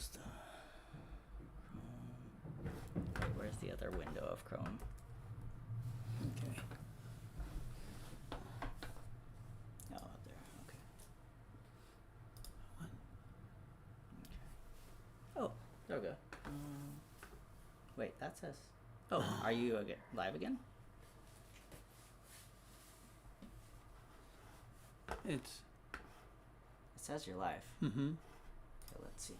close the Chrome. Wait, where's the other window of Chrome? Okay. Oh, out there. Okay. One. Oh, there we go. Wait, that says. Oh, are you live again? It's. It says you're live. Mm-hmm. Okay, let's see.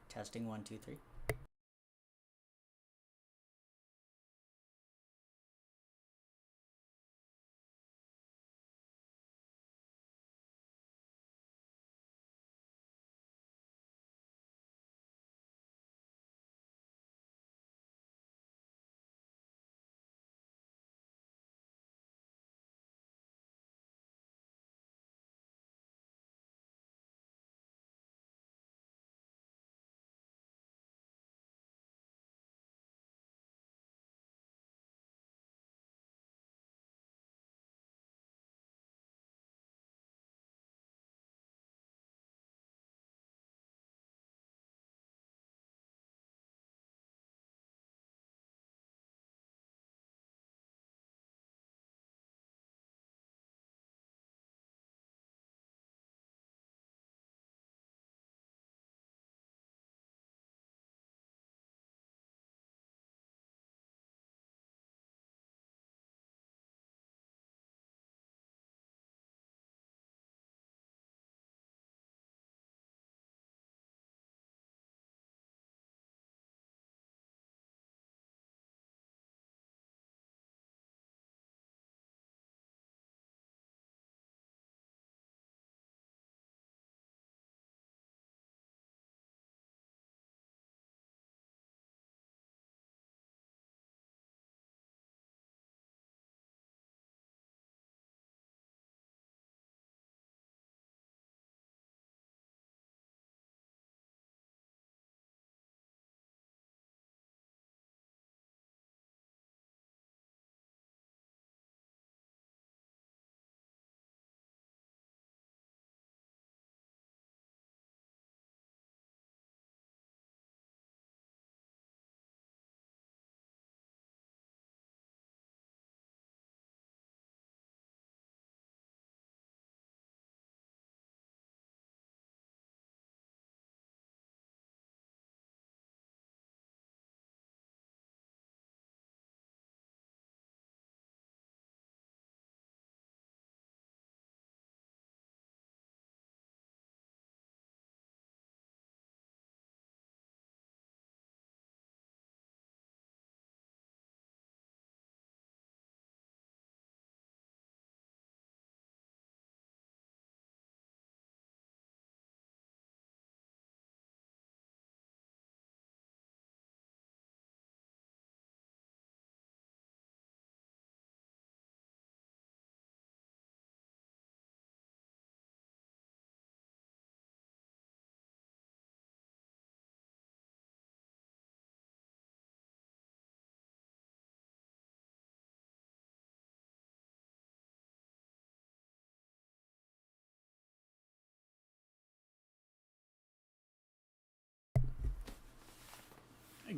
Testing 1, 2, 3.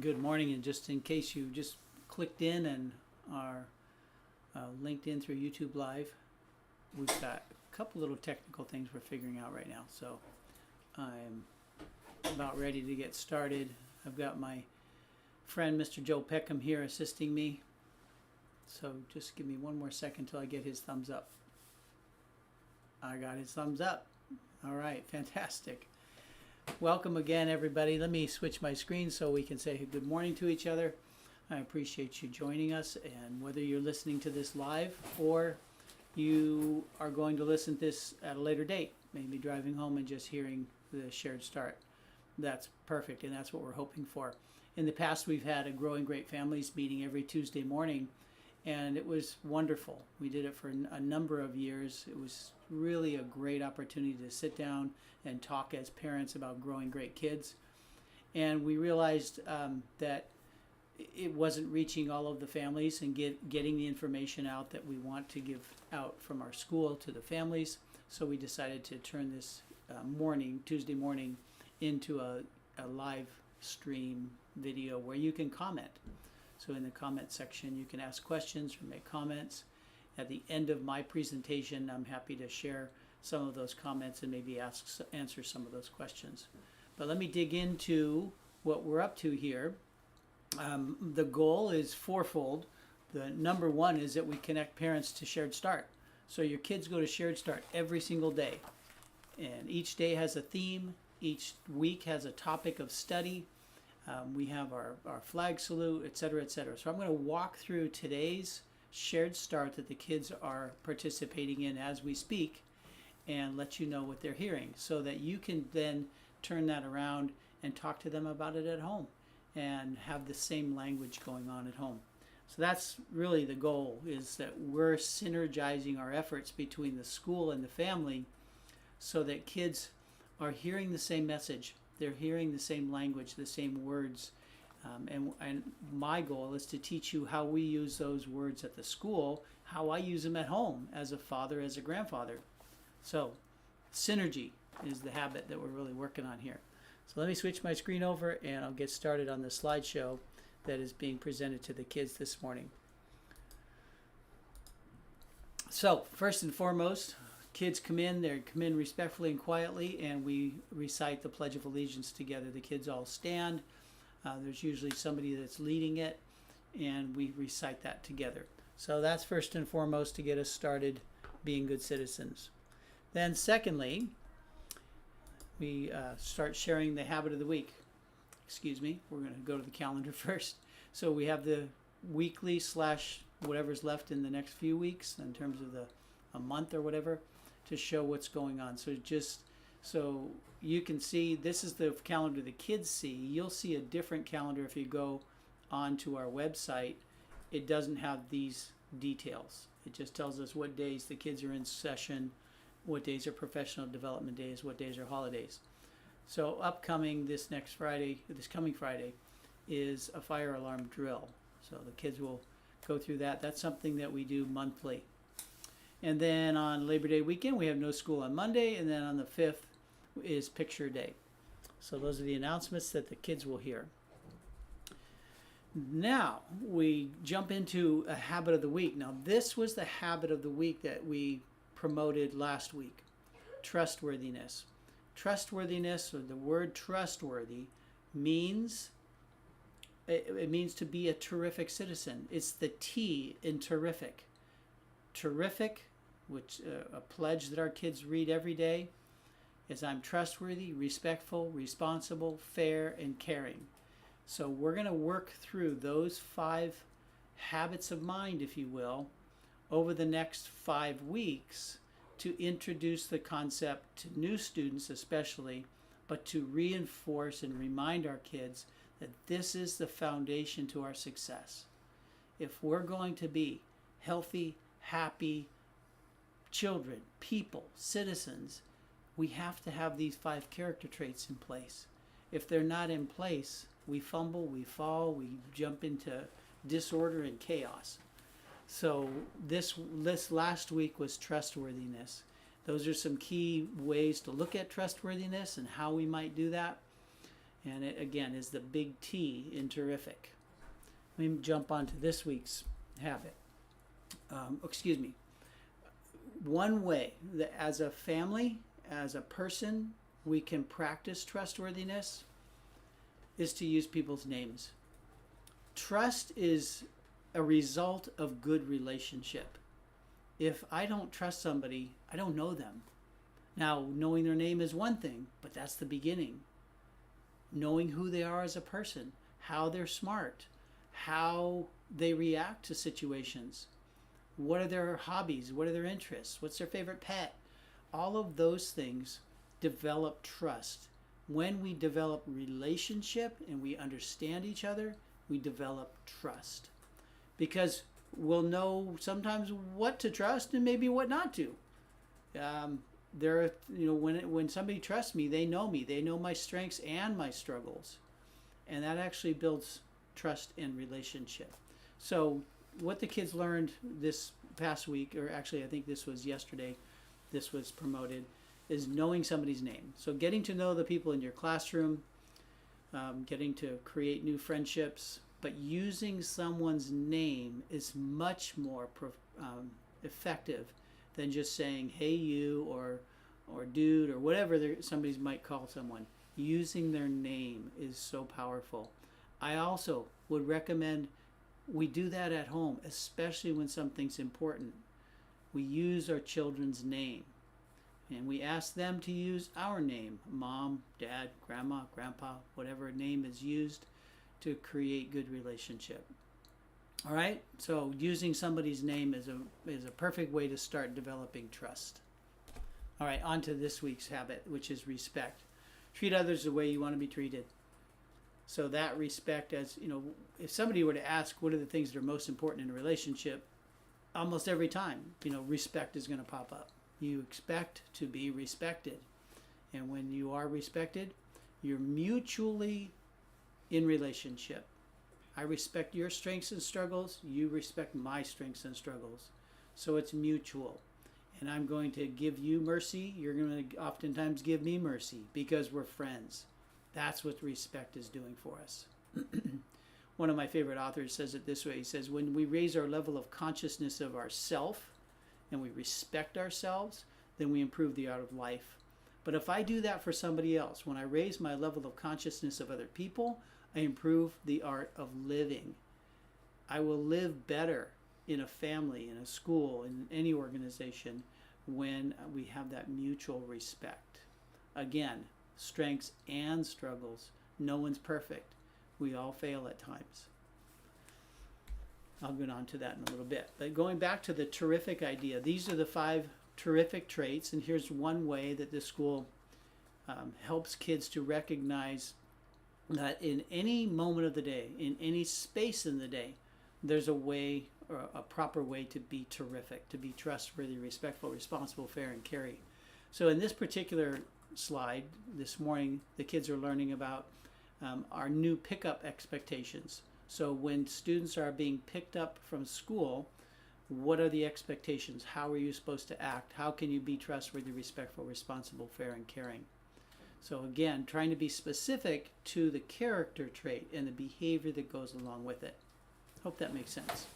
Good morning, and just in case you just clicked in and are linked in through YouTube Live, we've got a couple little technical things we're figuring out right now. So I'm about ready to get started. I've got my friend Mr. Joe Peckham here assisting me. So just give me one more second till I get his thumbs up. I got his thumbs up. All right, fantastic. Welcome again, everybody. Let me switch my screen so we can say good morning to each other. I appreciate you joining us, and whether you're listening to this live or you are going to listen to this at a later date, maybe driving home and just hearing the shared start, that's perfect, and that's what we're hoping for. In the past, we've had a Growing Great Families meeting every Tuesday morning, and it was wonderful. We did it for a number of years. It was really a great opportunity to sit down and talk as parents about growing great kids. And we realized that it wasn't reaching all of the families and getting the information out that we want to give out from our school to the families. So we decided to turn this Tuesday morning, into a live stream video where you can comment. So in the comment section, you can ask questions or make comments. At the end of my presentation, I'm happy to share some of those comments and maybe answer some of those questions. But let me dig into what we're up to here. The goal is fourfold. The number one is that we connect parents to Shared Start. So your kids go to Shared Start every single day. And each day has a theme. Each week has a topic of study. We have our flag salute, et cetera, et cetera. So I'm going to walk through today's Shared Start that the kids are participating in as we speak and let you know what they're hearing so that you can then turn that around and talk to them about it at home and have the same language going on at home. So that's really the goal, is that we're synergizing our efforts between the school and the family so that kids are hearing the same message. They're hearing the same language, the same words. And my goal is to teach you how we use those words at the school, how I use them at home as a father, as a grandfather. So synergy is the habit that we're really working on here. So let me switch my screen over and I'll get started on the slideshow that is being presented to the kids this morning. So first and foremost, kids come in respectfully and quietly, and we recite the Pledge of Allegiance together. The kids all stand. There's usually somebody that's leading it, and we recite that together. So that's first and foremost to get us started being good citizens. Then secondly, we start sharing the habit of the week. Excuse me, we're going to go to the calendar first. So we have the weekly / whatever's left in the next few weeks in terms of a month or whatever, to show what's going on. So just so you can see, this is the calendar the kids see. You'll see a different calendar if you go onto our website. It doesn't have these details. It just tells us what days the kids are in session, what days are professional development days, what days are holidays. So upcoming this coming Friday, is a fire alarm drill. So the kids will go through that. That's something that we do monthly. And then on Labor Day weekend, we have no school on Monday, and then on the 5th is Picture Day. So those are the announcements that the kids will hear. Now we jump into a habit of the week. Now this was the habit of the week that we promoted last week. Trustworthiness. Trustworthiness, or the word trustworthy, means it means to be a terrific citizen. It's the T in terrific. Terrific, which a pledge that our kids read every day, is I'm trustworthy, respectful, responsible, fair, and caring. So we're going to work through those 5 habits of mind, if you will, over the next 5 weeks to introduce the concept to new students especially, but to reinforce and remind our kids that this is the foundation to our success. If we're going to be healthy, happy children, people, citizens, we have to have these 5 character traits in place. If they're not in place, we fumble, we fall, we jump into disorder and chaos. So this last week was trustworthiness. Those are some key ways to look at trustworthiness and how we might do that. And it, again, is the big T in terrific. Let me jump on to this week's habit. One way that as a family, as a person, we can practice trustworthiness is to use people's names. Trust is a result of good relationship. If I don't trust somebody, I don't know them. Now, knowing their name is one thing, but that's the beginning. Knowing who they are as a person, how they're smart, how they react to situations, what are their hobbies, what are their interests, what's their favorite pet. All of those things develop trust. When we develop relationship and we understand each other, we develop trust. Because we'll know sometimes what to trust and maybe what not to. When somebody trusts me, they know my strengths and my struggles, and that actually builds trust and relationship. So what the kids learned this past week, or actually I think this was yesterday, this was promoted, is knowing somebody's name. So getting to know the people in your classroom, getting to create new friendships, but using someone's name is much more effective than just saying, hey you, or dude, or whatever somebody might call someone. Using their name is so powerful. I also would recommend we do that at home, especially when something's important. We use our children's name, and we ask them to use our name, mom, dad, grandma, grandpa, whatever name is used to create good relationship. All right, so using somebody's name is a perfect way to start developing trust. All right, on to this week's habit, which is respect. Treat others the way you want to be treated. So that respect, as you know, if somebody were to ask what are the things that are most important in a relationship, almost every time, respect is going to pop up. You expect to be respected. And when you are respected, you're mutually in relationship. I respect your strengths and struggles. You respect my strengths and struggles. So it's mutual. And I'm going to give you mercy. You're going to oftentimes give me mercy because we're friends. That's what respect is doing for us. One of my favorite authors says it this way. He says, when we raise our level of consciousness of ourself and we respect ourselves, then we improve the art of life. But if I do that for somebody else, when I raise my level of consciousness of other people, I improve the art of living. I will live better in a family, in a school, in any organization when we have that mutual respect. Again, strengths and struggles. No one's perfect. We all fail at times. I'll get on to that in a little bit. But going back to the terrific idea, these are the 5 terrific traits, and here's one way that this school helps kids to recognize that in any moment of the day, in any space in the day, there's a way, or a proper way to be terrific, to be trustworthy, respectful, responsible, fair, and caring. So in this particular slide this morning, the kids are learning about our new pickup expectations. So when students are being picked up from school, what are the expectations? How are you supposed to act? How can you be trustworthy, respectful, responsible, fair, and caring? So again, trying to be specific to the character trait and the behavior that goes along with it. Hope that makes sense.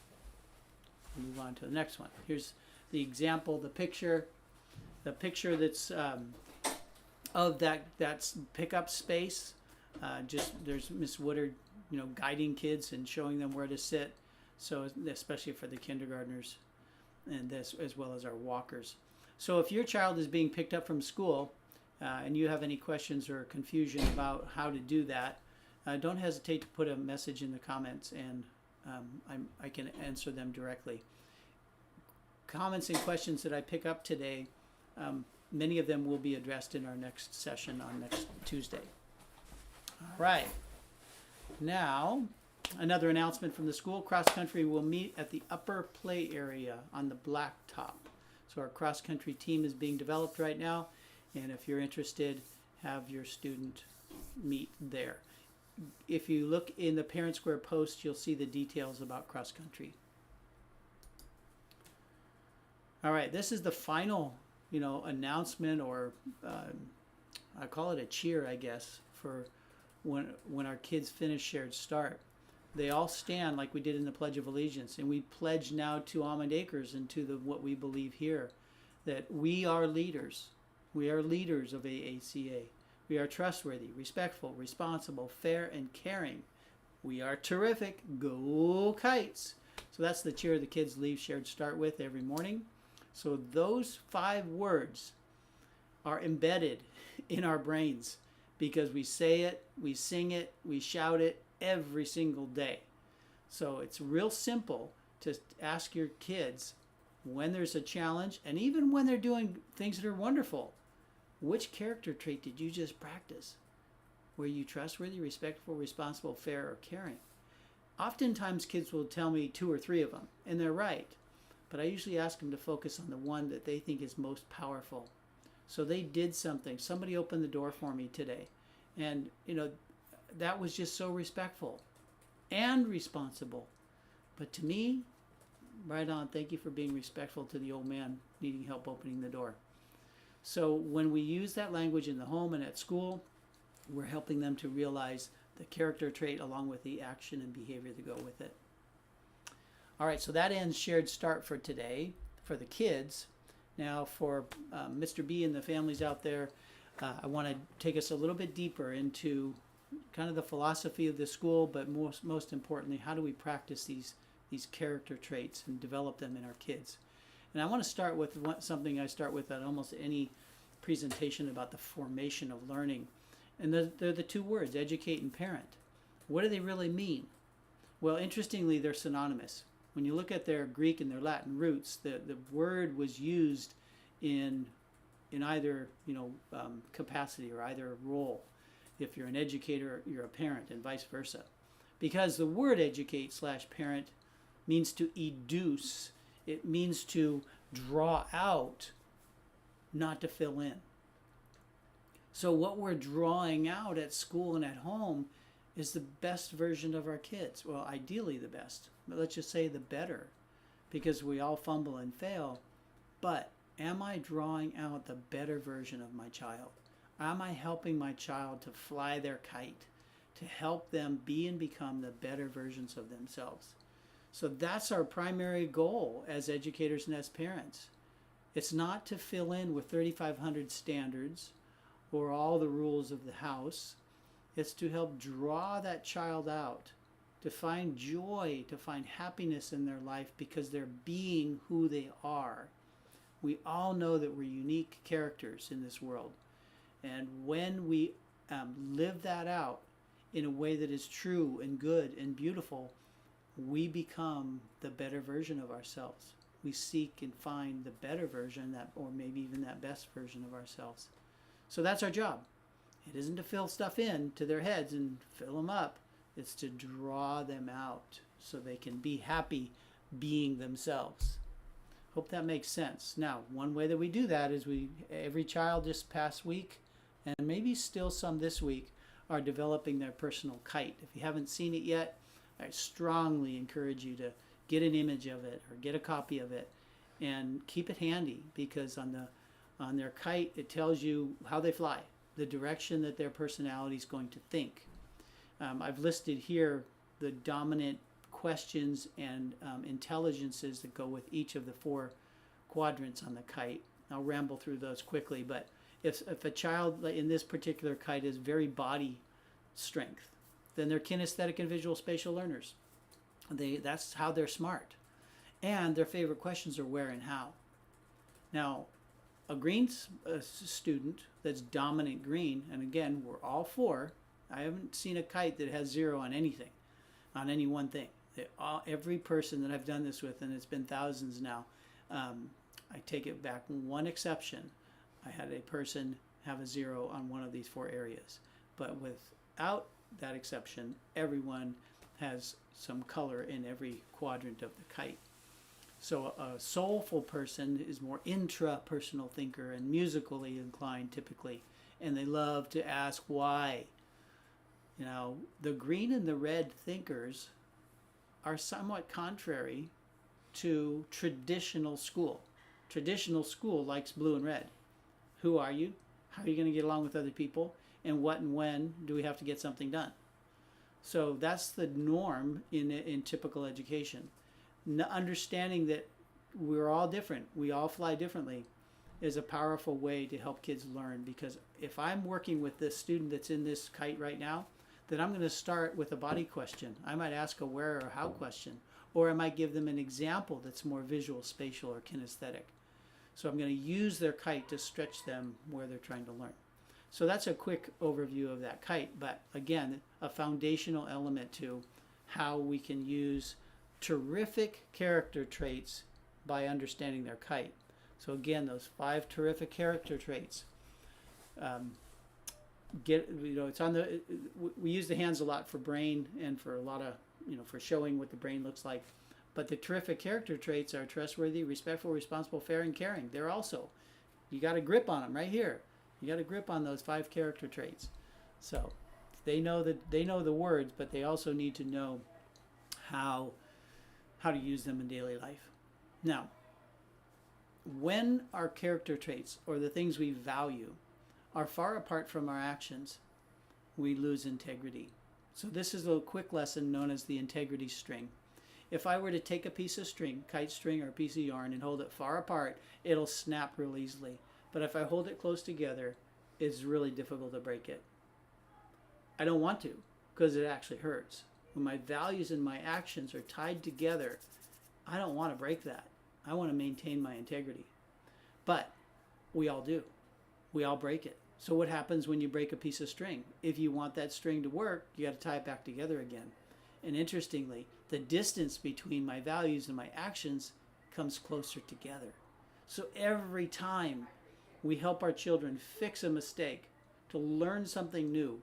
We'll move on to the next one. Here's the example, the picture that's of that pickup space. Just there's Miss Woodard, guiding kids and showing them where to sit. So especially for the kindergartners, and this as well as our walkers. So if your child is being picked up from school, and you have any questions or confusion about how to do that, don't hesitate to put a message in the comments, and I can answer them directly. Comments and questions that I pick up today, many of them will be addressed in our next session on next Tuesday. All right. Now, another announcement from the school. Cross country will meet at the upper play area on the blacktop. So our cross country team is being developed right now, and if you're interested, have your student meet there. If you look in the Parent Square post, you'll see the details about cross country. All right, this is the final, announcement, or I call it a cheer, I guess, for when our kids finish Shared Start. They all stand like we did in the Pledge of Allegiance, and we pledge now to Almond Acres and to what we believe here, that we are leaders. We are leaders of AACA. We are trustworthy, respectful, responsible, fair, and caring. We are terrific. Go Kites. So that's the cheer the kids leave Shared Start with every morning. So those 5 words are embedded in our brains because we say it, we sing it, we shout it every single day. So it's real simple to ask your kids when there's a challenge, and even when they're doing things that are wonderful, which character trait did you just practice? Were you trustworthy, respectful, responsible, fair, or caring? Oftentimes kids will tell me 2 or 3 of them, and they're right. But I usually ask them to focus on the one that they think is most powerful. So they did something. Somebody opened the door for me today. And, that was just so respectful and responsible. But to me, right on, thank you for being respectful to the old man needing help opening the door. So when we use that language in the home and at school, we're helping them to realize the character trait along with the action and behavior that go with it. All right, so that ends Shared Start for today for the kids. Now for Mr. B and the families out there, I want to take us a little bit deeper into kind of the philosophy of the school, but most importantly, how do we practice these character traits and develop them in our kids? And I want to start with something I start with at almost any presentation about the formation of learning. And they're the 2 words, educate and parent. What do they really mean? Well, interestingly, they're synonymous. When you look at their Greek and their Latin roots, the word was used in either capacity or either role. If you're an educator, you're a parent, and vice versa. Because the word educate/parent means to educe. It means to draw out, not to fill in. So what we're drawing out at school and at home is the best version of our kids. Well, ideally the best, but let's just say the better, because we all fumble and fail. But am I drawing out the better version of my child? Am I helping my child to fly their kite, to help them be and become the better versions of themselves? So that's our primary goal as educators and as parents. It's not to fill in with 3,500 standards or all the rules of the house. It's to help draw that child out, to find joy, to find happiness in their life because they're being who they are. We all know that we're unique characters in this world. And when we live that out in a way that is true and good and beautiful, we become the better version of ourselves. We seek and find the better version, or maybe even that best version of ourselves. So that's our job. It isn't to fill stuff in to their heads and fill them up. It's to draw them out so they can be happy being themselves. Hope that makes sense. Now, one way that we do that is every child this past week, and maybe still some this week, are developing their personal kite. If you haven't seen it yet, I strongly encourage you to get an image of it or get a copy of it and keep it handy, because on their kite it tells you how they fly, the direction that their personality is going to think. I've listed here the dominant questions and intelligences that go with each of the 4 quadrants on the kite. I'll ramble through those quickly, but if a child in this particular kite is very body strength, then they're kinesthetic and visual spatial learners. That's how they're smart. And their favorite questions are where and how. Now, a green student that's dominant green, and again, we're all 4. I haven't seen a kite that has 0 on anything, on any one thing. Every person that I've done this with, and it's been thousands now, I take it back, one exception. I had a person have a 0 on one of these 4 areas. But without that exception, everyone has some color in every quadrant of the kite. So a soulful person is more intrapersonal thinker and musically inclined typically, and they love to ask why. The green and the red thinkers are somewhat contrary to traditional school. Traditional school likes blue and red. Who are you? How are you going to get along with other people? And what and when do we have to get something done? So that's the norm in typical education. Understanding that we're all different, we all fly differently, is a powerful way to help kids learn. Because if I'm working with this student that's in this kite right now, then I'm going to start with a body question. I might ask a where or how question, or I might give them an example that's more visual, spatial, or kinesthetic. So I'm going to use their kite to stretch them where they're trying to learn. So that's a quick overview of that kite, but again, a foundational element to how we can use terrific character traits by understanding their kite. So again, those 5 terrific character traits. It's on the. We use the hands a lot for brain and for a lot of, for showing what the brain looks like. But the terrific character traits are trustworthy, respectful, responsible, fair, and caring. They're also, you got a grip on them right here. You got a grip on those 5 character traits. So they know the words, but they also need to know how to use them in daily life. Now, when our character traits or the things we value are far apart from our actions, we lose integrity. So this is a quick lesson known as the integrity string. If I were to take a piece of string, kite string or a piece of yarn, and hold it far apart, it'll snap real easily. But if I hold it close together, it's really difficult to break it. I don't want to, because it actually hurts. When my values and my actions are tied together, I don't want to break that. I want to maintain my integrity. But we all do. We all break it. So what happens when you break a piece of string? If you want that string to work, you got to tie it back together again. And interestingly, the distance between my values and my actions comes closer together. So every time we help our children fix a mistake, to learn something new,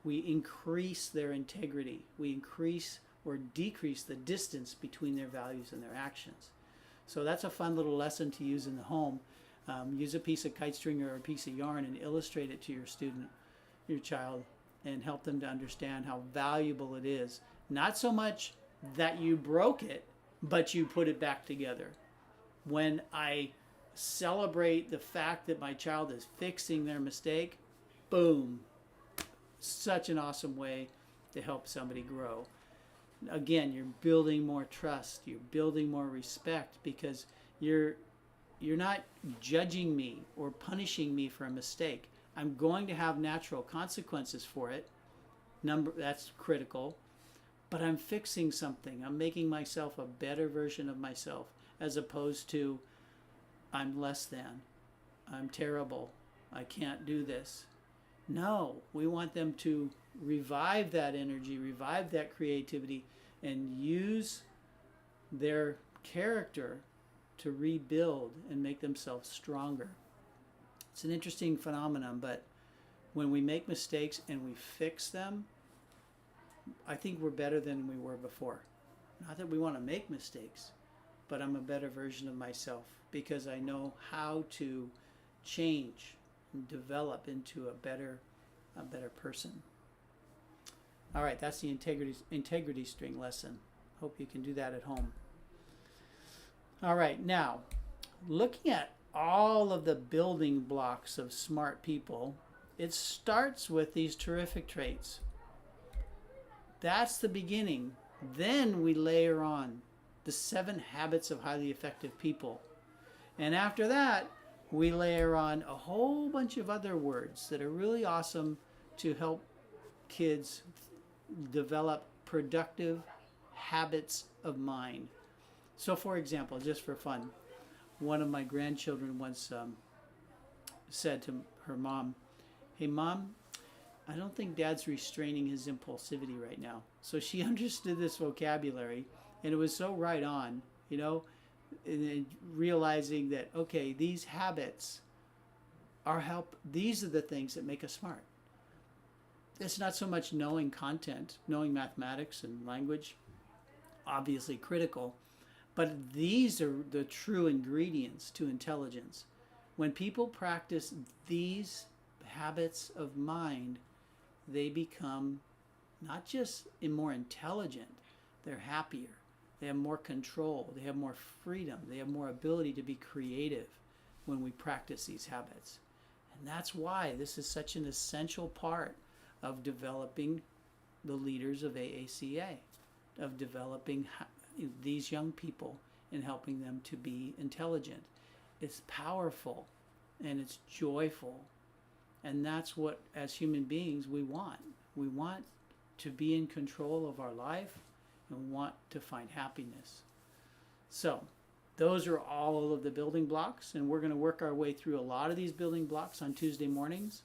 we increase their integrity. We increase or decrease the distance between their values and their actions. So that's a fun little lesson to use in the home. Use a piece of kite string or a piece of yarn and illustrate it to your student, your child, and help them to understand how valuable it is. Not so much that you broke it, but you put it back together. When I celebrate the fact that my child is fixing their mistake, boom, such an awesome way to help somebody grow. Again, you're building more trust, you're building more respect, because you're not judging me or punishing me for a mistake. I'm going to have natural consequences for it. That's critical. But I'm fixing something. I'm making myself a better version of myself, as opposed to I'm less than, I'm terrible, I can't do this. No, we want them to revive that energy, revive that creativity, and use their character to rebuild and make themselves stronger. It's an interesting phenomenon, but when we make mistakes and we fix them, I think we're better than we were before. Not that we want to make mistakes, but I'm a better version of myself because I know how to change and develop into a better person. All right, that's the integrity string lesson. Hope you can do that at home. All right, now, looking at all of the building blocks of smart people, it starts with these terrific traits. That's the beginning. Then we layer on the 7 habits of highly effective people. And after that, we layer on a whole bunch of other words that are really awesome to help kids develop productive habits of mind. So for example, just for fun, one of my grandchildren once said to her mom, "Hey mom, I don't think dad's restraining his impulsivity right now." So she understood this vocabulary, and it was so right on, and realizing that, okay, these habits these are the things that make us smart. It's not so much knowing content, knowing mathematics and language, obviously critical, but these are the true ingredients to intelligence. When people practice these habits of mind, they become not just more intelligent, they're happier, they have more control, they have more freedom, they have more ability to be creative when we practice these habits. And that's why this is such an essential part of developing the leaders of AACA, of developing these young people and helping them to be intelligent. It's powerful and it's joyful. And that's what, as human beings, we want. We want to be in control of our life and want to find happiness. So those are all of the building blocks, and we're going to work our way through a lot of these building blocks on Tuesday mornings.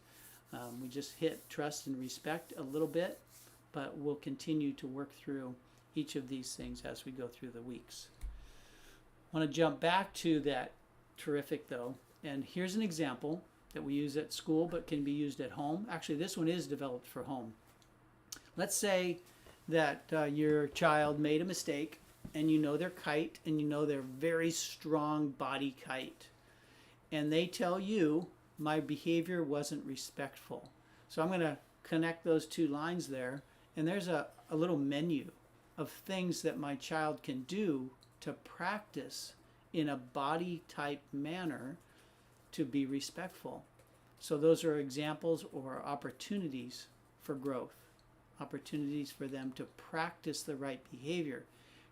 We just hit trust and respect a little bit, but we'll continue to work through each of these things as we go through the weeks. I want to jump back to that terrific though, and here's an example that we use at school but can be used at home. Actually, this one is developed for home. Let's say that your child made a mistake, and you know their kite, and you know their very strong body kite, and they tell you, my behavior wasn't respectful. So I'm going to connect those two lines there, and there's a little menu of things that my child can do to practice in a body type manner to be respectful. So those are examples or opportunities for growth, opportunities for them to practice the right behavior.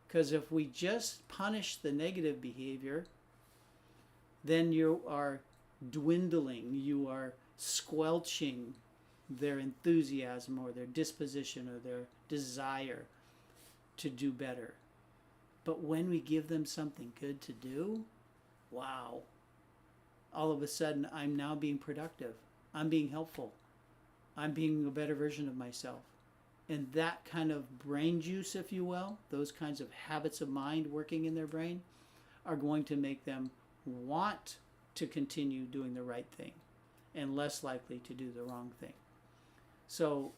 Because if we just punish the negative behavior, then you are dwindling, you are squelching their enthusiasm or their disposition or their desire to do better. But when we give them something good to do, wow, all of a sudden I'm now being productive. I'm being helpful. I'm being a better version of myself. And that kind of brain juice, if you will, those kinds of habits of mind working in their brain are going to make them want to continue doing the right thing and less likely to do the wrong thing. So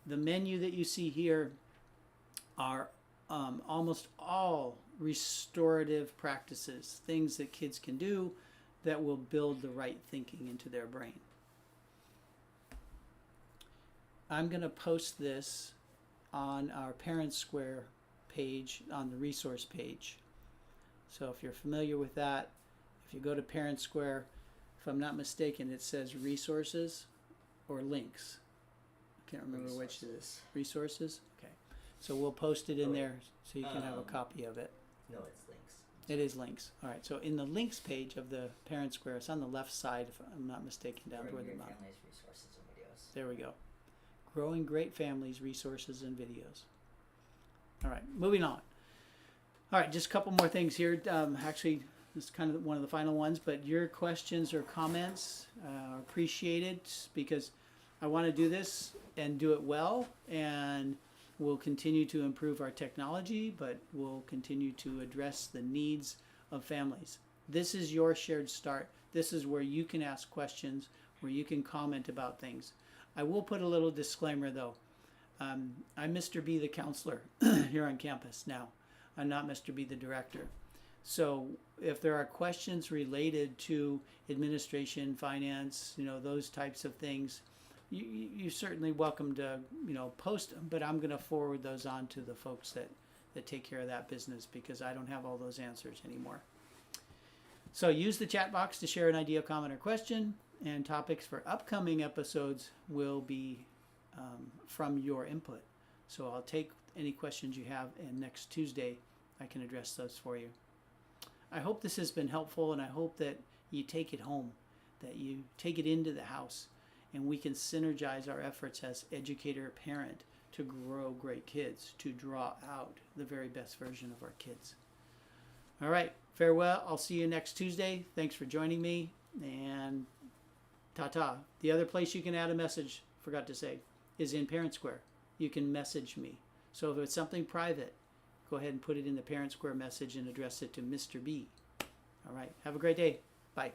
the menu that you see here are almost all restorative practices, things that kids can do that will build the right thinking into their brain. I'm going to post this on our Parent Square page, on the resource page. So if you're familiar with that, if you go to Parent Square, if I'm not mistaken, it says resources or links. I can't remember which it is. Resources? Okay. So we'll post it in there so you can have a copy of it. No, it's links. It is links. All right. So in the links page of the Parent Square, it's on the left side, if I'm not mistaken, down toward the bottom. Families, resources, and videos. There we go. Growing Great Families, Resources, and Videos. All right. Moving on. All right. Just a couple more things here. Actually, this is kind of one of the final ones, but your questions or comments are appreciated because I want to do this and do it well, and we'll continue to improve our technology, but we'll continue to address the needs of families. This is your shared start. This is where you can ask questions, where you can comment about things. I will put a little disclaimer though. I'm Mr. B, the counselor here on campus now. I'm not Mr. B, the director. So if there are questions related to administration, finance, those types of things, you're certainly welcome to, post them, but I'm going to forward those on to the folks that take care of that business because I don't have all those answers anymore. So use the chat box to share an idea, comment, or question, and topics for upcoming episodes will be from your input. So I'll take any questions you have, and next Tuesday I can address those for you. I hope this has been helpful, and I hope that you take it home, that you take it into the house, and we can synergize our efforts as educator, parent, to grow great kids, to draw out the very best version of our kids. All right, farewell. I'll see you next Tuesday. Thanks for joining me, and ta-ta. The other place you can add a message, forgot to say, is in Parent Square. You can message me. So if it's something private, go ahead and put it in the Parent Square message and address it to Mr. B. All right, have a great day. Bye.